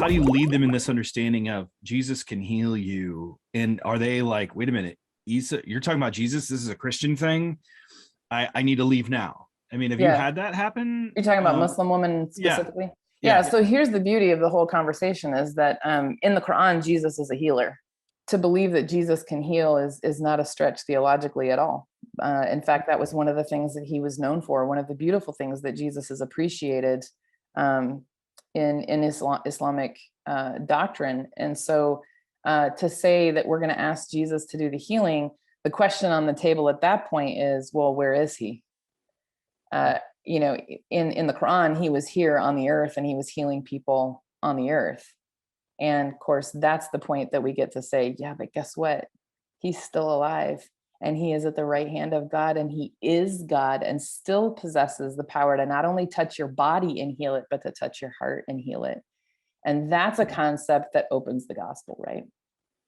how do you lead them in this understanding of Jesus can heal you? And are they like, wait a minute, Isa, you're talking about Jesus, this is a Christian thing, I need to leave now? I mean, have you Yeah. had that happen? You're talking about Muslim women Yeah. specifically? Yeah. Yeah. So here's the beauty of the whole conversation is that in the Quran, Jesus is a healer. To believe that Jesus can heal is not a stretch theologically at all. In fact, that was one of the things that he was known for. One of the beautiful things that Jesus is appreciated in Islamic doctrine. And so to say that we're going to ask Jesus to do the healing, the question on the table at that point is, well, where is he? You know, in the Quran, he was here on the earth and he was healing people on the earth. And of course, that's the point that we get to say, yeah, but guess what? He's still alive and he is at the right hand of God and he is God and still possesses the power to not only touch your body and heal it, but to touch your heart and heal it. And that's a concept that opens the gospel, right?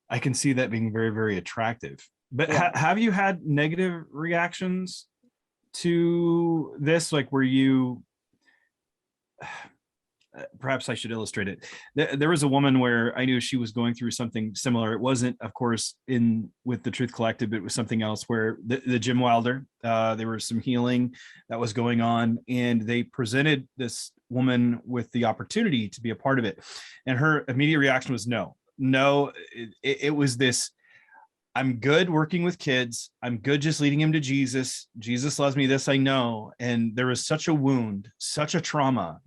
I can see that being very, very attractive. But Yeah. have you had negative reactions to this? Like, were you, perhaps I should illustrate it. There was a woman where I knew she was going through something similar. It wasn't, of course, in with the Truth Collective, it was something else where the Jim Wilder, there was some healing that was going on, and they presented this woman with the opportunity to be a part of it. And her immediate reaction was no. It was this, I'm good working with kids. I'm good just leading him to Jesus. Jesus loves me, this I know. And there was such a wound, such a trauma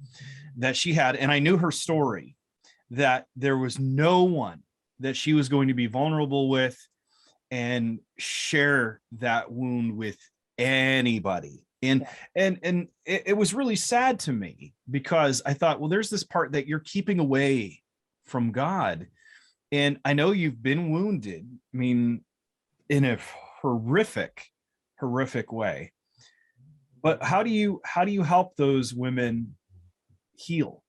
that she had. And I knew her story, that there was no one that she was going to be vulnerable with and share that wound with anybody. And it was really sad to me, because I thought, well, there's this part that you're keeping away from God. And I know you've been wounded, I mean, in a horrific way. But how do you help those women heal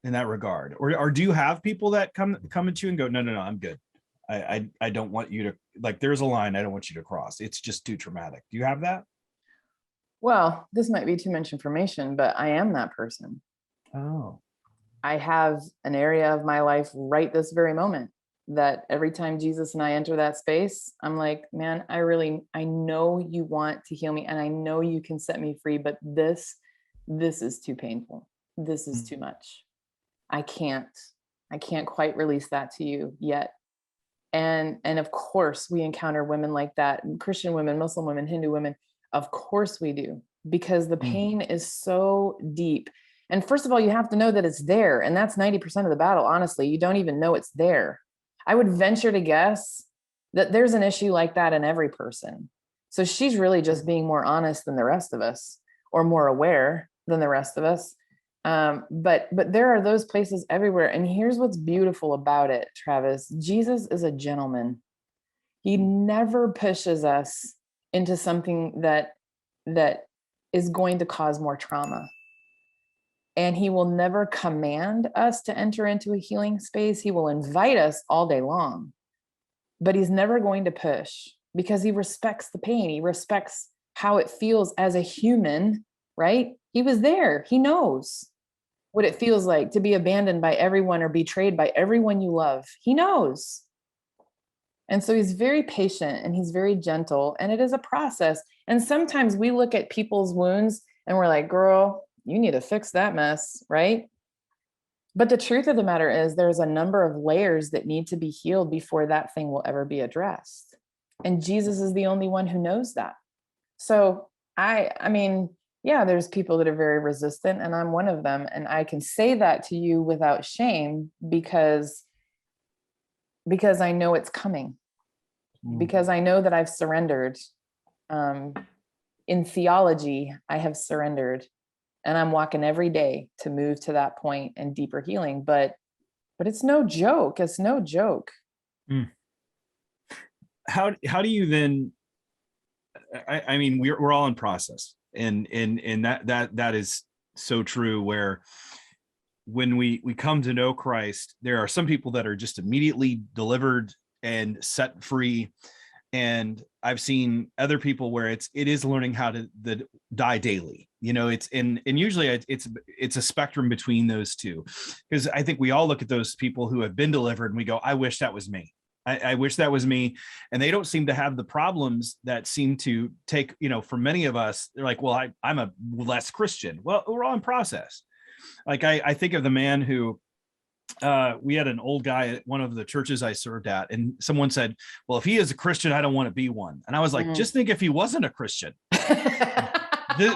in that regard? Or do you have people that come at you and go, no, I'm good. I don't want you to, like, there's a line I don't want you to cross. It's just too traumatic. Do you have that? Well, this might be too much information, but I am that person. Oh. I have an area of my life right this very moment that every time Jesus and I enter that space, I'm like, man, I know you want to heal me and I know you can set me free, but this is too painful. This is too much. I can't quite release that to you yet. And of course we encounter women like that, Christian women, Muslim women, Hindu women. Of course we do, because the pain is so deep. And first of all, you have to know that it's there. And that's 90% of the battle. Honestly, you don't even know it's there. I would venture to guess that there's an issue like that in every person. So she's really just being more honest than the rest of us, or more aware than the rest of us. But there are those places everywhere. And here's what's beautiful about it, Travis. Jesus is a gentleman. He never pushes us into something that is going to cause more trauma. And he will never command us to enter into a healing space. He will invite us all day long, but he's never going to push, because he respects the pain. He respects how it feels as a human, right? He was there. He knows what it feels like to be abandoned by everyone or betrayed by everyone you love. He knows. And so he's very patient and he's very gentle, and it is a process. And sometimes we look at people's wounds and we're like, girl, you need to fix that mess, right? But the truth of the matter is there's a number of layers that need to be healed before that thing will ever be addressed. And Jesus is the only one who knows that. So I mean, yeah, there's people that are very resistant, and I'm one of them. And I can say that to you without shame, because I know it's coming, because I know that I've surrendered. In theology, I have surrendered. And I'm walking every day to move to that point and deeper healing. But it's no joke. It's no joke. How do you then, I mean, we're all in process, and that is so true, where when we come to know Christ, there are some people that are just immediately delivered and set free. And I've seen other people where it is learning how to die daily, and usually it's a spectrum between those two, because I think we all look at those people who have been delivered and we go, I wish that was me. I wish that was me. And they don't seem to have the problems that seem to take, for many of us, they're like, well, I'm a less Christian. Well, we're all in process. Like I think of the man who, we had an old guy at one of the churches I served at, and someone said, well, if he is a Christian, I don't want to be one. And I was like, just think if he wasn't a Christian.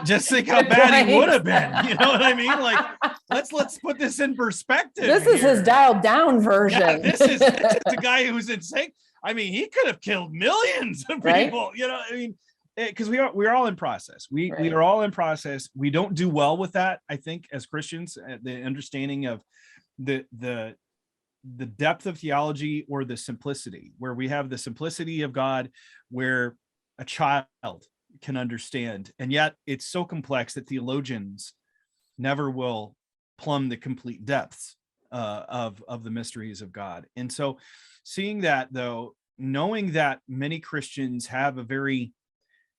Just think how bad he would have been. You know what I mean? Like, let's put this in perspective. This is his dialed down version. Yeah, this is the guy who's insane. I mean, he could have killed millions of people. Right? I mean, because we're all in process. We are all in process. We don't do well with that, I think, as Christians. The understanding of the depth of theology, or the simplicity, where we have the simplicity of God, where a child can understand, and yet it's so complex that theologians never will plumb the complete depths of the mysteries of God. And so seeing that, though, knowing that many Christians have a very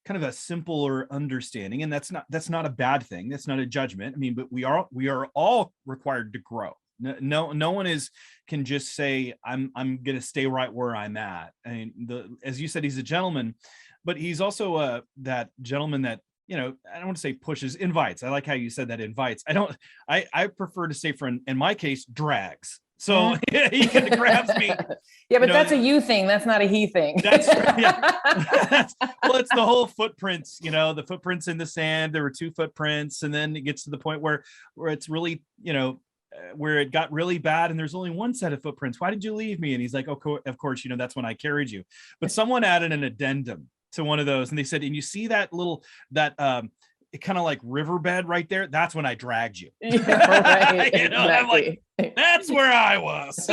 kind of a simpler understanding, and that's not a bad thing. That's not a judgment. I mean, but we are all required to grow. No one can just say, I'm going to stay right where I'm at. I mean, as you said, he's a gentleman, but he's also that gentleman that, I don't want to say pushes, invites. I like how you said that, invites. I prefer to say, in my case, drags. So he kind of grabs me. Yeah, but that's a you thing. That's not a he thing. That's right. Yeah. Well, it's the whole footprints, the footprints in the sand. There were 2 footprints. And then it gets to the point where it's really, where it got really bad and there's only 1 set of footprints. Why did you leave me? And he's like, oh, of course, that's when I carried you. But someone added an addendum to one of those, and they said, and you see that little, kind of like riverbed right there, that's when I dragged you. Yeah, right. I'm like, that's where I was.